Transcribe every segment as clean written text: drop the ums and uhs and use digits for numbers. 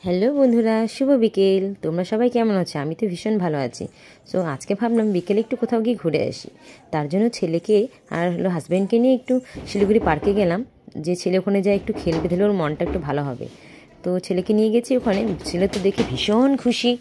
Hello বন্ধুরা, শুভ বিকেল। তোমরা সবাই কেমন আছো? আমি তো ভীষণ ভালো আছি। সো আজকে ভাবলাম বিকেলে একটু কোথাও গিয়ে ঘুরে আসি। তার জন্য ছেলেকে আর হাজব্যান্ডকে নিয়ে একটু শিলিগুড়ি পার্কে গেলাম। যে ছেলে ওখানে যায় একটু খেলবে, দিলে ওর মনটা একটু ভালো হবে। তো ছেলেকে নিয়ে গেছি ওখানে। ছেলে তো দেখে ভীষণ খুশি।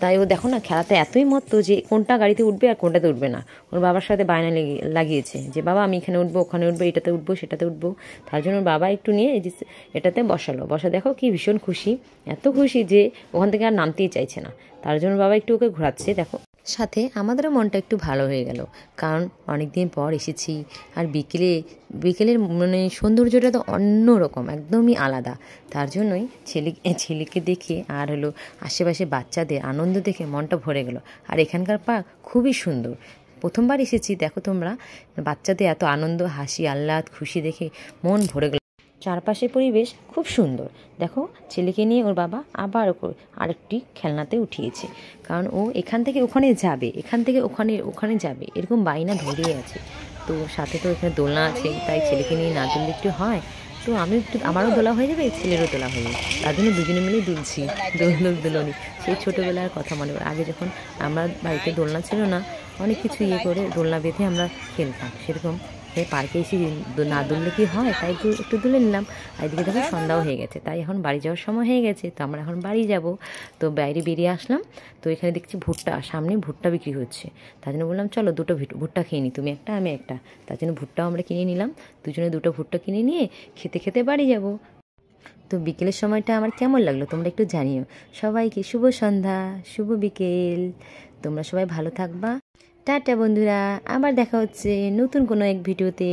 তাই ও দেখো না, খেলাতে এতই মত্ত যে কোনটা গাড়িতে উঠবে আর কোনটাতে উঠবে না। ওর বাবার সাথে বায়না লাগিয়েছে যে বাবা আমি এখানে উঠবো, ওখানে উঠবো, এটাতে উঠবো, সেটাতে উঠবো। তার জন্য ওর বাবা একটু নিয়ে এই যে এটাতে বসা দেখো কি ভীষণ খুশি। এত খুশি যে ওখান থেকে আর নামতেই চাইছে না। তার জন্য বাবা একটু ওকে ঘোরাচ্ছে দেখো। সাথে আমাদেরও মনটা একটু ভালো হয়ে গেল, কারণ অনেক দিন পর এসেছি। আর বিকেলের মানে সৌন্দর্যটা তো অন্যরকম, একদমই আলাদা। তার জন্যই ছেলেকে দেখে আর আশেপাশে বাচ্চাদের আনন্দ দেখে মনটা ভরে গেল। আর এখানকার পার্ক খুবই সুন্দর। প্রথমবার এসেছি, দেখো তোমরা, বাচ্চাদের এত আনন্দ, হাসি, আহ্লাদ, খুশি দেখে মন ভরে গেল। চারপাশের পরিবেশ খুব সুন্দর। দেখো ছেলেকে নিয়ে ওর বাবা আবার আরেকটি খেলনাতে উঠিয়েছে, কারণ ও এখান থেকে ওখানে যাবে, এখান থেকে ওখানে যাবে, এরকম বায়না ধরিয়ে আছে। তো সাথে তো এখানে দোলনা আছে, তাই ছেলেকে নিয়ে না দুললে একটু হয়। তো আমি একটু, আমারও দোলা হয়ে যাবে, ছেলেরও দোলা হয়ে যাবে। তার জন্য দুজনে মিলেই দুলছি। দোলনি সেই ছোটোবেলার কথা মনে পড়ে। আগে যখন আমরা বাড়িতে দোলনা ছিল না, অনেক কিছু করে দোলনা বেঁধে আমরা খেলতাম। সেরকম পার্কে এসে না দুললে কি হয়, তাই একটু দুলে নিলাম। আর এদিকে দেখো সন্ধ্যাও হয়ে গেছে, তাই এখন বাড়ি যাওয়ার সময় হয়ে গেছে। তো আমরা এখন বাড়ি যাব। তো বাইরে বেরিয়ে আসলাম। তো এখানে দেখছি সামনে ভুট্টা বিক্রি হচ্ছে। তার জন্য বললাম চলো দুটো ভুট্টা খেয়ে নিই, তুমি একটা আমি একটা। তার জন্য ভুট্টাও আমরা কিনে নিলাম। দুজনে দুটো ভুট্টা কিনে নিয়ে খেতে খেতে বাড়ি যাব। তো বিকেলের সময়টা আমার কেমন লাগলো তোমরা একটু জানিও। সবাইকে শুভ সন্ধ্যা, শুভ বিকেল। তোমরা সবাই ভালো থাকবা। টাটা বন্ধুরা, আবার দেখা হচ্ছে নতুন কোনো এক ভিডিওতে।